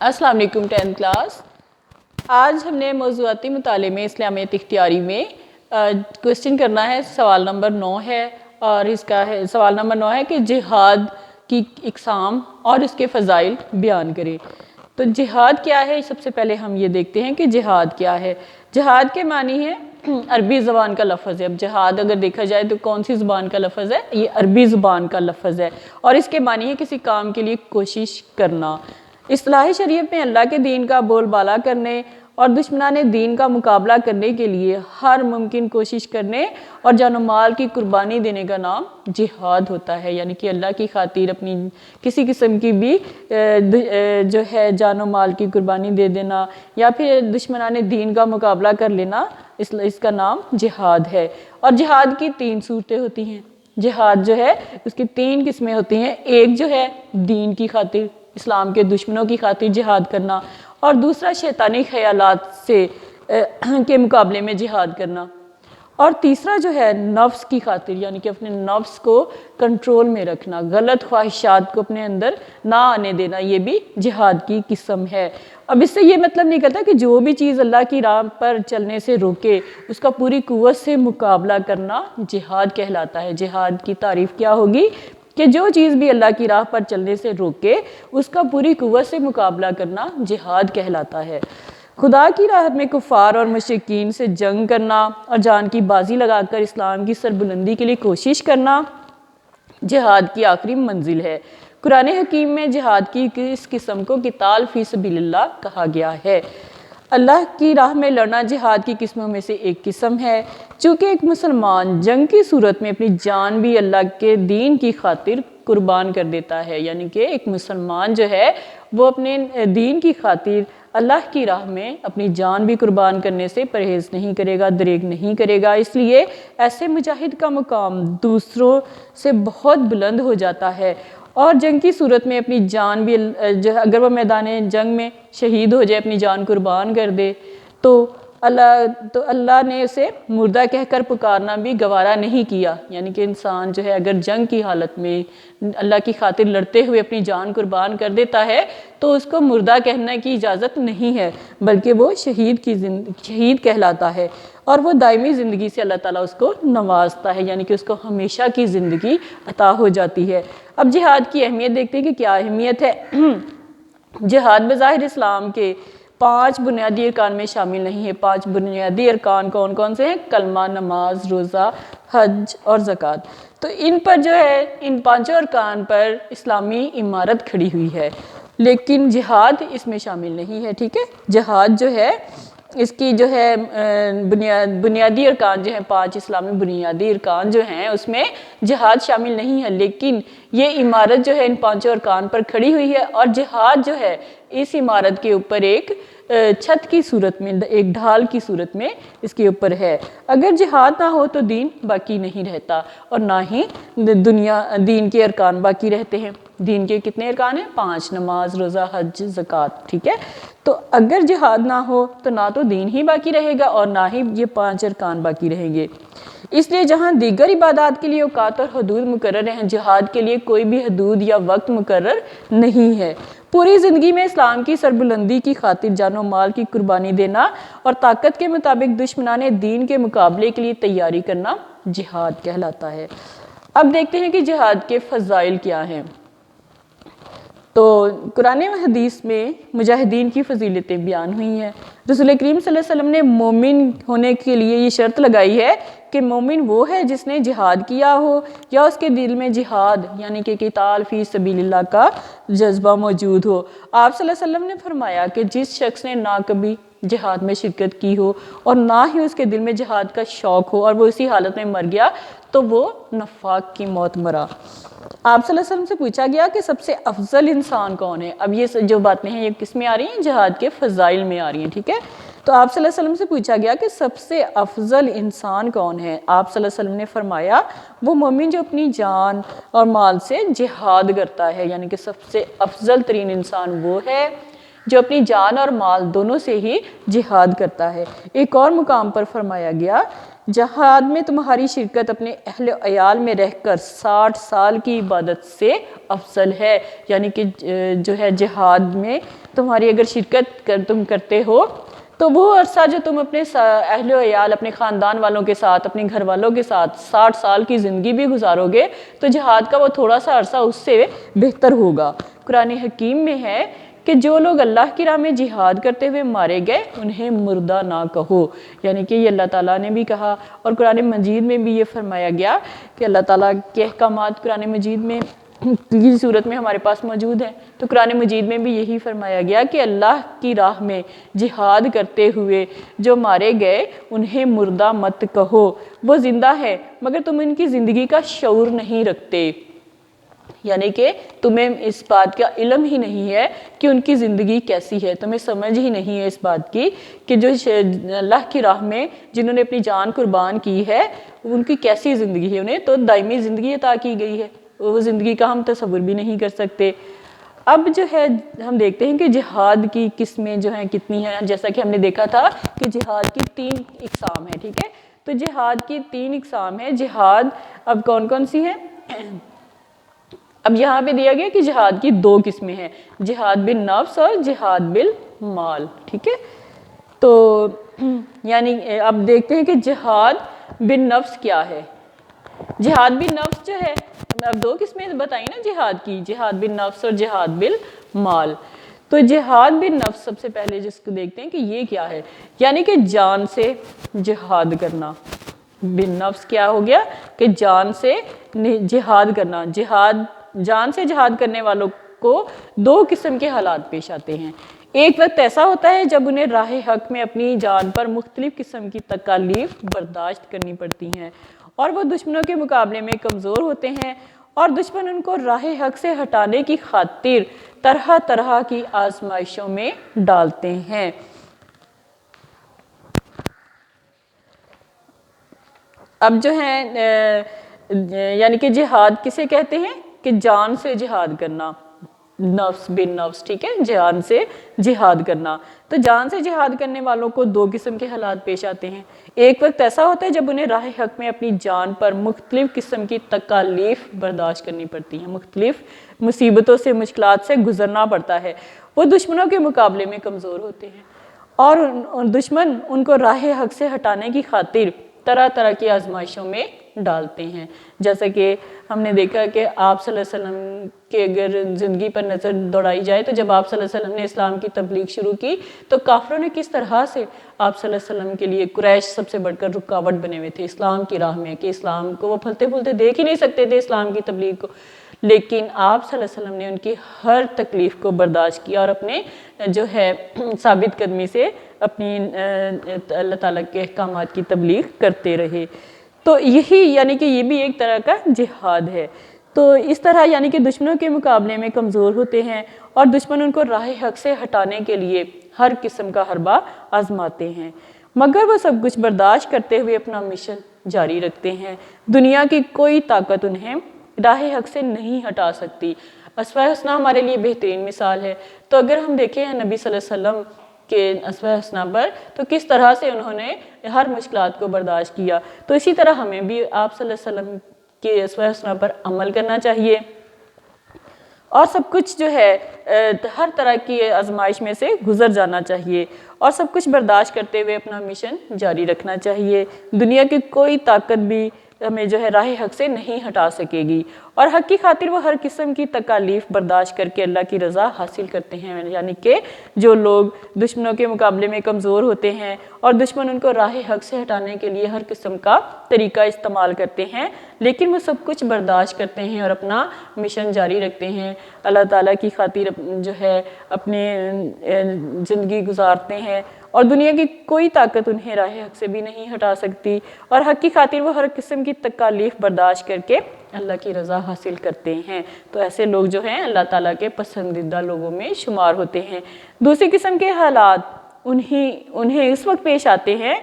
السلام علیکم 10th class. آج ہم نے موضوعاتی مطالعے میں اسلامیت اختیاری میں کوشچن کرنا ہے۔ سوال نمبر 9 ہے اور اس کا سوال نمبر 9 ہے کہ جہاد کی اقسام اور اس کے فضائل بیان کریں۔ تو جہاد کیا ہے، سب سے پہلے ہم یہ دیکھتے ہیں کہ جہاد کیا ہے۔ جہاد کے معنی ہے عربی زبان کا لفظ ہے۔ اب جہاد اگر دیکھا جائے تو کون سی زبان کا لفظ ہے؟ یہ عربی زبان کا لفظ ہے اور اس کے معنی ہے کسی کام کے لیے کوشش کرنا۔ اصطلاح شریعت میں اللہ کے دین کا بول بالا کرنے اور دشمنان دین کا مقابلہ کرنے کے لیے ہر ممکن کوشش کرنے اور جان و مال کی قربانی دینے کا نام جہاد ہوتا ہے، یعنی کہ اللہ کی خاطر اپنی کسی قسم کی بھی جو ہے جان و مال کی قربانی دے دینا یا پھر دشمنان دین کا مقابلہ کر لینا، اس کا نام جہاد ہے۔ اور جہاد کی 3 صورتیں ہوتی ہیں۔ جہاد جو ہے اس کی 3 قسمیں ہوتی ہیں۔ ایک جو ہے دین کی خاطر، اسلام کے دشمنوں کی خاطر جہاد کرنا، اور دوسرا شیطانی خیالات کے مقابلے میں جہاد کرنا، اور تیسرا جو ہے نفس کی خاطر، یعنی کہ اپنے نفس کو کنٹرول میں رکھنا، غلط خواہشات کو اپنے اندر نہ آنے دینا، یہ بھی جہاد کی قسم ہے۔ اب اس سے یہ مطلب نہیں کرتا کہ جو بھی چیز اللہ کی راہ پر چلنے سے روکے اس کا پوری قوت سے مقابلہ کرنا جہاد کہلاتا ہے۔ جہاد کی تعریف کیا ہوگی کہ جو چیز بھی اللہ کی راہ پر چلنے سے روکے اس کا پوری قوت سے مقابلہ کرنا جہاد کہلاتا ہے۔ خدا کی راہ میں کفار اور مشرکین سے جنگ کرنا اور جان کی بازی لگا کر اسلام کی سربلندی کے لیے کوشش کرنا جہاد کی آخری منزل ہے۔ قرآن حکیم میں جہاد کی اس قسم کو قتال فی سبیل اللہ کہا گیا ہے۔ اللہ کی راہ میں لڑنا جہاد کی قسموں میں سے ایک قسم ہے۔ چونکہ ایک مسلمان جنگ کی صورت میں اپنی جان بھی اللہ کے دین کی خاطر قربان کر دیتا ہے، یعنی کہ ایک مسلمان جو ہے وہ اپنے دین کی خاطر اللہ کی راہ میں اپنی جان بھی قربان کرنے سے پرہیز نہیں کرے گا، دریغ نہیں کرے گا۔ اس لیے ایسے مجاہد کا مقام دوسروں سے بہت بلند ہو جاتا ہے، اور جنگ کی صورت میں اپنی جان بھی اگر وہ میدان جنگ میں شہید ہو جائے، اپنی جان قربان کر دے تو اللہ نے اسے مردہ کہہ کر پکارنا بھی گوارا نہیں کیا، یعنی کہ انسان جو ہے اگر جنگ کی حالت میں اللہ کی خاطر لڑتے ہوئے اپنی جان قربان کر دیتا ہے تو اس کو مردہ کہنے کی اجازت نہیں ہے، بلکہ وہ شہید کہلاتا ہے، اور وہ دائمی زندگی سے اللہ تعالیٰ اس کو نوازتا ہے، یعنی کہ اس کو ہمیشہ کی زندگی عطا ہو جاتی ہے۔ اب جہاد کی اہمیت دیکھتے ہیں کہ کیا اہمیت ہے۔ جہاد بظاہر اسلام کے 5 بنیادی ارکان میں شامل نہیں ہے۔ 5 بنیادی ارکان کون کون سے ہیں؟ کلمہ، نماز، روزہ، حج اور زکوٰۃ۔ تو ان پر جو ہے ان 5 ارکان پر اسلامی عمارت کھڑی ہوئی ہے، لیکن جہاد اس میں شامل نہیں ہے، ٹھیک ہے۔ جہاد جو ہے اس کی جو ہے بنیادی ارکان جو ہیں 5 اسلامی بنیادی ارکان جو ہیں اس میں جہاد شامل نہیں ہے، لیکن یہ عمارت جو ہے ان 5 ارکان پر کھڑی ہوئی ہے، اور جہاد جو ہے اس عمارت کے اوپر ایک چھت کی صورت میں، ایک ڈھال کی صورت میں اس کے اوپر ہے۔ اگر جہاد نہ ہو تو دین باقی نہیں رہتا، اور نہ ہی دین کے ارکان باقی رہتے ہیں۔ دین کے کتنے ارکان ہیں؟ 5، نماز، روزہ، حج، زکوٰۃ، ٹھیک ہے۔ تو اگر جہاد نہ ہو تو نہ تو دین ہی باقی رہے گا اور نہ ہی یہ 5 ارکان باقی رہیں گے۔ اس لیے جہاں دیگر عبادات کے لیے اوقات اور حدود مقرر ہیں، جہاد کے لیے کوئی بھی حدود یا وقت مقرر نہیں ہے۔ پوری زندگی میں اسلام کی سربلندی کی خاطر جان و مال کی قربانی دینا اور طاقت کے مطابق دشمنان دین کے مقابلے کے لیے تیاری کرنا جہاد کہلاتا ہے۔ اب دیکھتے ہیں کہ جہاد کے فضائل کیا ہیں۔ تو قرآن و حدیث میں مجاہدین کی فضیلتیں بیان ہوئی ہیں۔ رسول کریم صلی اللہ علیہ وسلم نے مومن ہونے کے لیے یہ شرط لگائی ہے کہ مومن وہ ہے جس نے جہاد کیا ہو یا اس کے دل میں جہاد یعنی کہ قتال فی سبیل اللہ کا جذبہ موجود ہو۔ آپ صلی اللہ علیہ وسلم نے فرمایا کہ جس شخص نے نہ کبھی جہاد میں شرکت کی ہو اور نہ ہی اس کے دل میں جہاد کا شوق ہو اور وہ اسی حالت میں مر گیا تو وہ نفاق کی موت مرا۔ آپ صلی اللہ علیہ وسلم سے پوچھا گیا کہ سب سے افضل انسان کون ہے؟ اب یہ جو باتیں ہیں یہ کس میں آ رہی ہیں؟ جہاد کے فضائل میں آ رہی ہیں، ٹھیک ہے۔ تو آپ صلی اللہ علیہ وسلم سے پوچھا گیا کہ سب سے افضل انسان کون ہے؟ آپ صلی اللہ علیہ وسلم نے فرمایا وہ مومن جو اپنی جان اور مال سے جہاد کرتا ہے، یعنی کہ سب سے افضل ترین انسان وہ ہے جو اپنی جان اور مال دونوں سے ہی جہاد کرتا ہے۔ ایک اور مقام پر فرمایا گیا جہاد میں تمہاری شرکت اپنے اہل و عیال میں رہ کر 60 سال کی عبادت سے افضل ہے. یعنی کہ جو ہے جہاد میں تمہاری اگر شرکت تم کرتے ہو تو وہ عرصہ جو تم اپنے اہل و عیال اپنے خاندان والوں کے ساتھ اپنے گھر والوں کے ساتھ 60 سال کی زندگی بھی گزارو گے تو جہاد کا وہ تھوڑا سا عرصہ اس سے بہتر ہوگا. قرآن حکیم میں ہے کہ جو لوگ اللہ کی راہ میں جہاد کرتے ہوئے مارے گئے انہیں مردہ نہ کہو. یعنی کہ یہ اللہ تعالیٰ نے بھی کہا اور قرآن مجید میں بھی یہ فرمایا گیا کہ اللہ تعالیٰ کے احکامات قرآن مجید میں کی صورت میں ہمارے پاس موجود ہیں. تو قرآن مجید میں بھی یہی فرمایا گیا کہ اللہ کی راہ میں جہاد کرتے ہوئے جو مارے گئے انہیں مردہ مت کہو. وہ زندہ ہے مگر تم ان کی زندگی کا شعور نہیں رکھتے. یعنی کہ تمہیں اس بات کا علم ہی نہیں ہے کہ ان کی زندگی کیسی ہے, تمہیں سمجھ ہی نہیں ہے اس بات کی کہ جو اللہ کی راہ میں جنہوں نے اپنی جان قربان کی ہے ان کی کیسی زندگی ہے. انہیں تو دائمی زندگی عطا کی گئی ہے, وہ زندگی کا ہم تصور بھی نہیں کر سکتے. اب جو ہے ہم دیکھتے ہیں کہ جہاد کی قسمیں جو ہیں کتنی ہیں. جیسا کہ ہم نے دیکھا تھا کہ جہاد کی 3 اقسام ہیں. ٹھیک ہے, تو جہاد کی 3 اقسام ہیں. جہاد اب کون کون سی ہے؟ اب یہاں پہ دیا گیا کہ جہاد کی 2 قسمیں ہیں, جہاد بالنفس اور جہاد بالمال. ٹھیک ہے, تو یعنی اب دیکھتے ہیں کہ جہاد بالنفس کیا ہے. جہاد بالنفس جو ہے اب 2 قسمیں بتائیں نا جہاد کی, جہاد بالنفس اور جہاد بالمال. تو جہاد بالنفس سب سے پہلے جس کو دیکھتے ہیں کہ یہ کیا ہے. یعنی کہ جان سے جہاد کرنا. بالنفس کیا ہو گیا کہ جان سے جہاد کرنا. جان سے جہاد کرنے والوں کو 2 قسم کے حالات پیش آتے ہیں. ایک وقت ایسا ہوتا ہے جب انہیں راہ حق میں اپنی جان پر مختلف قسم کی تکالیف برداشت کرنی پڑتی ہیں اور وہ دشمنوں کے مقابلے میں کمزور ہوتے ہیں اور دشمن ان کو راہ حق سے ہٹانے کی خاطر طرح طرح کی آزمائشوں میں ڈالتے ہیں. اب جو ہے یعنی کہ جہاد کسے کہتے ہیں کہ جان سے جہاد کرنا, نفس بالنفس. ٹھیک ہے, جان سے جہاد کرنا. تو جان سے جہاد کرنے والوں کو 2 قسم کے حالات پیش آتے ہیں. ایک وقت ایسا ہوتا ہے جب انہیں راہ حق میں اپنی جان پر مختلف قسم کی تکالیف برداشت کرنی پڑتی ہیں, مختلف مصیبتوں سے مشکلات سے گزرنا پڑتا ہے. وہ دشمنوں کے مقابلے میں کمزور ہوتے ہیں اور دشمن ان کو راہ حق سے ہٹانے کی خاطر طرح طرح کی آزمائشوں میں ڈالتے ہیں. جیسا کہ ہم نے دیکھا کہ آپ صلی اللہ علیہ وسلم کے اگر زندگی پر نظر دوڑائی جائے تو جب آپ صلی اللہ علیہ وسلم نے اسلام کی تبلیغ شروع کی تو کافروں نے کس طرح سے آپ صلی اللہ علیہ وسلم کے لیے, قریش سب سے بڑھ کر رکاوٹ بنے ہوئے تھے اسلام کی راہ میں کہ اسلام کو وہ پھلتے پھولتے دیکھ ہی نہیں سکتے تھے اسلام کی تبلیغ کو. لیکن آپ صلی اللہ علیہ وسلم نے ان کی ہر تکلیف کو برداشت کیا اور اپنے جو ہے ثابت قدمی سے اپنی اللہ تعالیٰ کے احکامات کی تبلیغ کرتے رہے. تو یہی یعنی کہ یہ بھی ایک طرح کا جہاد ہے. تو اس طرح یعنی کہ دشمنوں کے مقابلے میں کمزور ہوتے ہیں اور دشمن ان کو راہ حق سے ہٹانے کے لیے ہر قسم کا حربہ آزماتے ہیں مگر وہ سب کچھ برداشت کرتے ہوئے اپنا مشن جاری رکھتے ہیں. دنیا کی کوئی طاقت انہیں راہ حق سے نہیں ہٹا سکتی. اسوہ حسنہ ہمارے لیے بہترین مثال ہے. تو اگر ہم دیکھیں نبی صلی اللہ علیہ وسلم کے اسوہ حسنہ پر تو کس طرح سے انہوں نے ہر مشکلات کو برداشت کیا, تو اسی طرح ہمیں بھی آپ صلی اللہ علیہ وسلم کے اسوہ حسنہ پر عمل کرنا چاہیے اور سب کچھ جو ہے ہر طرح کی آزمائش میں سے گزر جانا چاہیے اور سب کچھ برداشت کرتے ہوئے اپنا مشن جاری رکھنا چاہیے. دنیا کی کوئی طاقت بھی ہمیں جو ہے راہ حق سے نہیں ہٹا سکے گی اور حق کی خاطر وہ ہر قسم کی تکالیف برداشت کر کے اللہ کی رضا حاصل کرتے ہیں. یعنی کہ جو لوگ دشمنوں کے مقابلے میں کمزور ہوتے ہیں اور دشمن ان کو راہ حق سے ہٹانے کے لیے ہر قسم کا طریقہ استعمال کرتے ہیں لیکن وہ سب کچھ برداشت کرتے ہیں اور اپنا مشن جاری رکھتے ہیں, اللہ تعالیٰ کی خاطر جو ہے اپنی زندگی گزارتے ہیں اور دنیا کی کوئی طاقت انہیں راہ حق سے بھی نہیں ہٹا سکتی اور حق کی خاطر وہ ہر قسم کی تکالیف برداشت کر کے اللہ کی رضا حاصل کرتے ہیں. تو ایسے لوگ جو ہیں اللہ تعالیٰ کے پسندیدہ لوگوں میں شمار ہوتے ہیں. دوسری قسم کے حالات انہیں اس وقت پیش آتے ہیں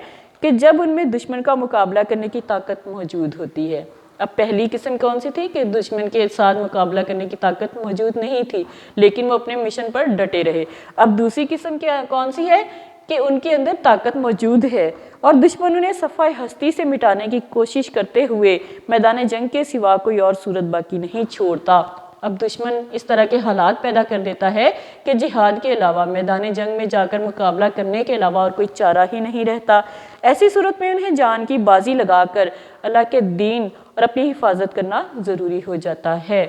کہ جب ان میں دشمن کا مقابلہ کرنے کی طاقت موجود ہوتی ہے. اب پہلی قسم کون سی تھی کہ دشمن کے ساتھ مقابلہ کرنے کی طاقت موجود نہیں تھی لیکن وہ اپنے مشن پر ڈٹے رہے. اب دوسری قسم کون سی ہے کہ ان کے اندر طاقت موجود ہے اور دشمن انہیں صفحہ ہستی سے مٹانے کی کوشش کرتے ہوئے میدان جنگ کے سوا کوئی اور صورت باقی نہیں چھوڑتا۔ اب دشمن اس طرح کے حالات پیدا کر دیتا ہے کہ جہاد کے علاوہ، میدان جنگ میں جا کر مقابلہ کرنے کے علاوہ اور کوئی چارہ ہی نہیں رہتا۔ ایسی صورت میں انہیں جان کی بازی لگا کر اللہ کے دین اور اپنی حفاظت کرنا ضروری ہو جاتا ہے۔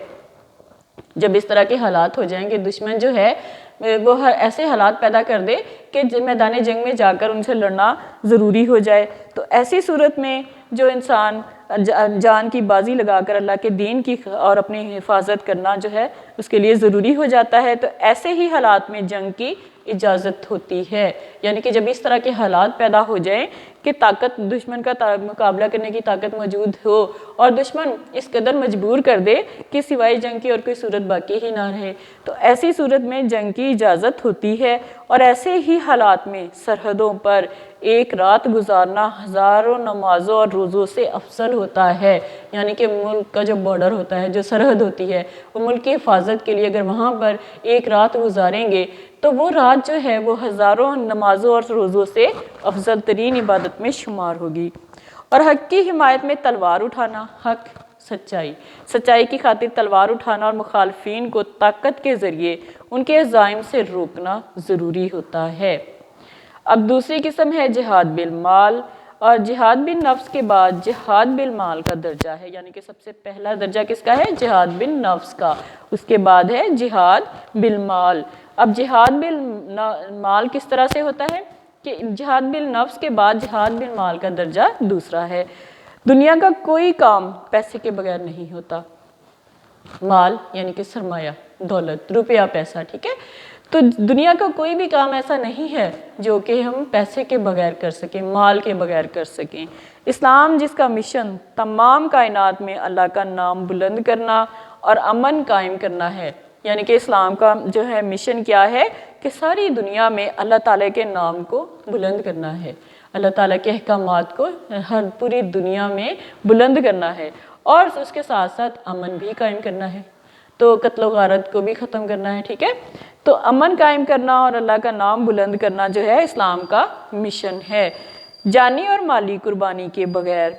جب اس طرح کے حالات ہو جائیں گے، دشمن جو ہے وہ ایسے حالات پیدا کر دے کہ میدان جنگ میں جا کر ان سے لڑنا ضروری ہو جائے، تو ایسی صورت میں جو انسان جان کی بازی لگا کر اللہ کے دین کی اور اپنی حفاظت کرنا جو ہے اس کے لیے ضروری ہو جاتا ہے، تو ایسے ہی حالات میں جنگ کی اجازت ہوتی ہے۔ یعنی کہ جب اس طرح کے حالات پیدا ہو جائیں کہ دشمن کا مقابلہ کرنے کی طاقت موجود ہو اور دشمن اس قدر مجبور کر دے کہ سوائے جنگ کی اور کوئی صورت باقی ہی نہ رہے، تو ایسی صورت میں جنگ کی اجازت ہوتی ہے۔ اور ایسے ہی حالات میں سرحدوں پر ایک رات گزارنا ہزاروں نمازوں اور روزوں سے افضل ہوتا ہے۔ یعنی کہ ملک کا جو بارڈر ہوتا ہے، جو سرحد ہوتی ہے، وہ ملک کی حفاظت کے لیے اگر وہاں پر ایک رات گزاریں گے تو وہ رات جو ہے وہ ہزاروں نمازوں اور روزوں سے افضل ترین عبادت میں شمار ہوگی۔ اور حق کی حمایت میں تلوار اٹھانا، حق سچائی کی خاطر تلوار اٹھانا اور مخالفین کو طاقت کے ذریعے ان کے عزائم سے روکنا ضروری ہوتا ہے۔ اب دوسری قسم ہے جہاد بالمال، اور جہاد بالنفس کے بعد جہاد بالمال کا درجہ ہے، یعنی کہ سب سے پہلا درجہ کس کا ہے؟ جہاد بالنفس کا، اس کے بعد ہے جہاد بالمال۔ اب جہاد بالمال کس طرح سے ہوتا ہے کہ جہاد بالنفس کے بعد جہاد بالمال کا درجہ دوسرا ہے۔ دنیا کا کوئی کام پیسے کے بغیر نہیں ہوتا، مال یعنی کہ سرمایہ، دولت، روپیہ، پیسہ، ٹھیک ہے؟ تو دنیا کا کوئی بھی کام ایسا نہیں ہے جو کہ ہم پیسے کے بغیر کر سکیں، مال کے بغیر کر سکیں۔ اسلام جس کا مشن تمام کائنات میں اللہ کا نام بلند کرنا اور امن قائم کرنا ہے، یعنی کہ اسلام کا جو ہے مشن کیا ہے کہ ساری دنیا میں اللہ تعالیٰ کے نام کو بلند کرنا ہے، اللہ تعالیٰ کے احکامات کو ہر پوری دنیا میں بلند کرنا ہے، اور اس کے ساتھ ساتھ امن بھی قائم کرنا ہے، تو قتل و غارت کو بھی ختم کرنا ہے، ٹھیک ہے؟ تو امن قائم کرنا اور اللہ کا نام بلند کرنا جو ہے اسلام کا مشن ہے۔ جانی اور مالی قربانی کے بغیر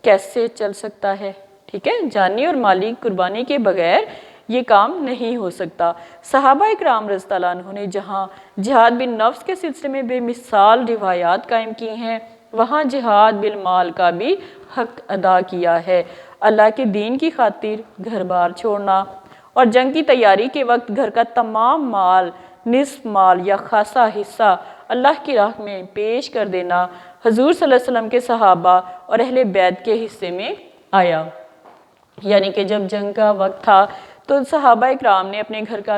کیسے چل سکتا ہے؟ ٹھیک ہے، جانی اور مالی قربانی کے بغیر یہ کام نہیں ہو سکتا۔ صحابہ اکرام رضی اللہ عنہ نے جہاں جہاد بالنفس کے سلسلے میں بے مثال روایات قائم کی ہیں، وہاں جہاد بالمال کا بھی حق ادا کیا ہے۔ اللہ کے دین کی خاطر گھر بار چھوڑنا اور جنگ کی تیاری کے وقت گھر کا تمام مال، نصف مال یا خاصا حصہ اللہ کی راہ میں پیش کر دینا حضور صلی اللہ علیہ وسلم کے صحابہ اور اہل بیت کے حصے میں آیا۔ یعنی کہ جب جنگ کا وقت تھا تو صحابہ اکرام نے اپنے گھر کا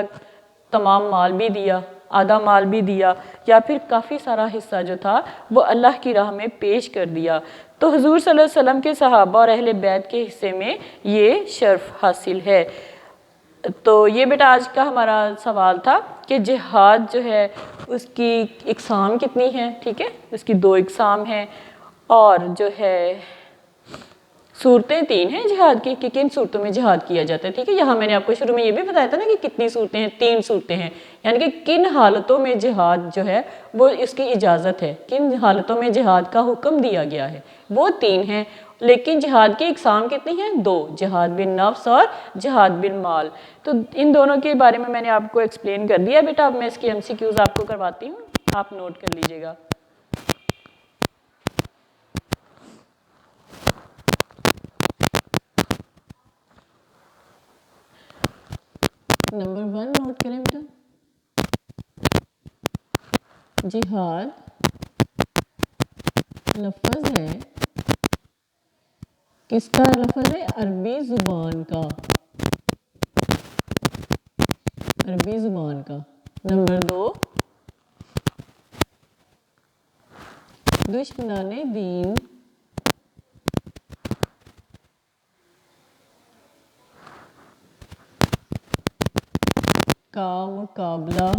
تمام مال بھی دیا، آدھا مال بھی دیا، یا پھر کافی سارا حصہ جو تھا وہ اللہ کی راہ میں پیش کر دیا۔ تو حضور صلی اللہ علیہ وسلم کے صحابہ اور اہل بیت کے حصے میں یہ شرف حاصل ہے۔ تو یہ بیٹا آج کا ہمارا سوال تھا کہ جہاد جو ہے اس کی اقسام کتنی ہیں، ٹھیک ہے؟ اس کی 2 اقسام ہیں، اور جو ہے صورتیں 3 ہیں جہاد کی، کہ کن صورتوں میں جہاد کیا جاتا ہے، ٹھیک ہے؟ یہاں میں نے آپ کو شروع میں یہ بھی بتایا تھا نا کہ کتنی صورتیں ہیں، 3 صورتیں ہیں، یعنی کہ کن حالتوں میں جہاد جو ہے وہ اس کی اجازت ہے، کن حالتوں میں جہاد کا حکم دیا گیا ہے، وہ 3 ہیں۔ لیکن جہاد کی اقسام کتنی ہیں؟ 2، جہاد بالنفس اور جہاد بالمال۔ تو ان دونوں کے بارے میں نے آپ کو ایکسپلین کر دیا بیٹا۔ اب میں اس کی MCQs آپ کو کرواتی ہوں، آپ نوٹ کر لیجئے گا۔ نمبر 1 نوٹ کریں بیٹا، جہاد لفظ ہے، کس کا لفظ ہے؟ عربی زبان کا، عربی زبان کا۔ نمبر 2، دشمنان دین کا مقابلہ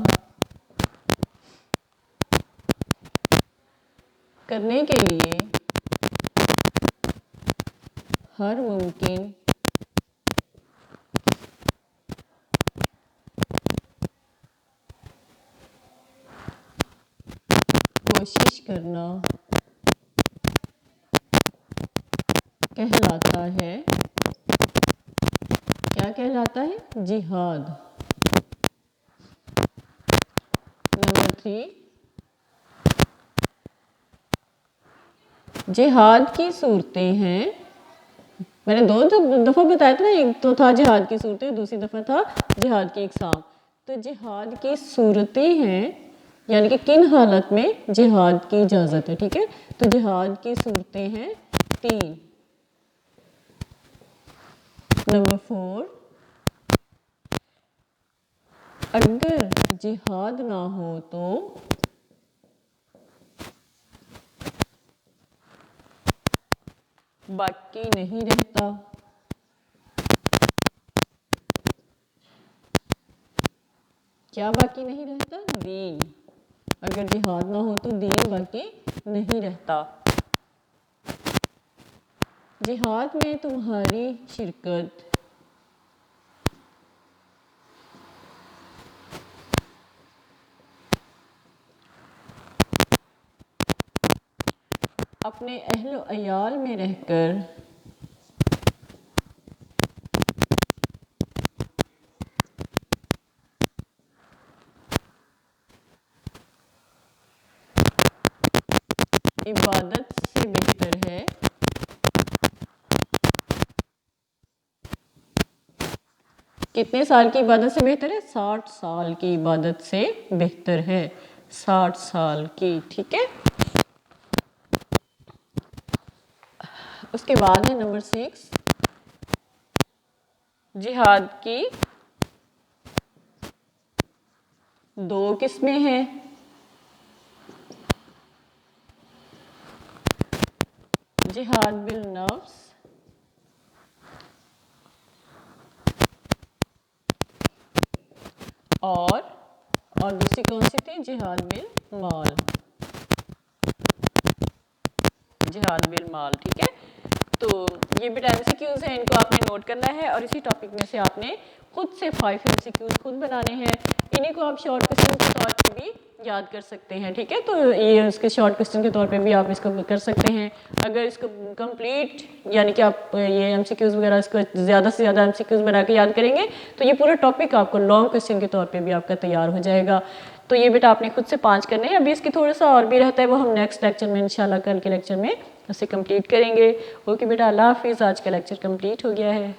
کرنے کے لیے ہر ممکن کرنا کہلاتا ہے، کیا کہلاتا ہے؟ جہاد۔ نمبر 3، جہاد کی صورتیں ہیں، میں نے دو دفعہ بتایا تھا نا، ایک تو تھا جہاد کی صورتیں، دوسری دفعہ تھا جہاد کی اقسام۔ تو جہاد کی صورتیں ہیں یعنی کہ کن حالت میں جہاد کی اجازت ہے، ٹھیک ہے؟ تو جہاد کی صورتیں ہیں 3۔ نمبر 4، اگر جہاد نہ ہو تو باقی نہیں رہتا، کیا باقی نہیں رہتا؟ دین۔ اگر جہاد نہ ہو تو دین باقی نہیں رہتا۔ جہاد میں تمہاری شرکت اپنے اہل و عیال میں رہ کر عبادت سے بہتر ہے۔ کتنے سال کی عبادت سے بہتر ہے؟ 60 سال کی عبادت سے بہتر ہے، 60 سال کی، ٹھیک ہے؟ اس کے بعد ہے نمبر 6، جہاد کی 2 قسمیں ہیں۔ جہاد بالنفس اور دوسری کون سی تھی؟ جہاد بالمال، جہاد بالمال، ٹھیک ہے؟ تو یہ بھی MCQs ہیں، ان کو آپ نے نوٹ کرنا ہے اور اسی ٹاپک میں سے آپ نے خود سے 5 MCQs خود بنانے ہیں، انہیں کو آپ شارٹ کوسچن کے طور پہ بھی یاد کر سکتے ہیں، ٹھیک ہے؟ تو یہ اس کے شارٹ کوسچن کے طور پہ بھی آپ اس کو کر سکتے ہیں۔ اگر اس کو کمپلیٹ یعنی کہ آپ یہ MCQs وغیرہ اس کو زیادہ سے زیادہ MCQs بنا کے یاد کریں گے تو یہ پورا ٹاپک آپ کو لانگ کوسچن کے طور پہ بھی آپ کا تیار ہو جائے گا۔ تو یہ بیٹا آپ نے خود سے 5 کرنے ہیں، ابھی اس کی تھوڑا سا اور بھی رہتا ہے، وہ ہم نیکسٹ لیکچر میں انشاءاللہ کل کے لیکچر میں اسے کمپلیٹ کریں گے۔ اوکے بیٹا، اللہ حافظ، آج کا لیکچر کمپلیٹ ہو گیا ہے۔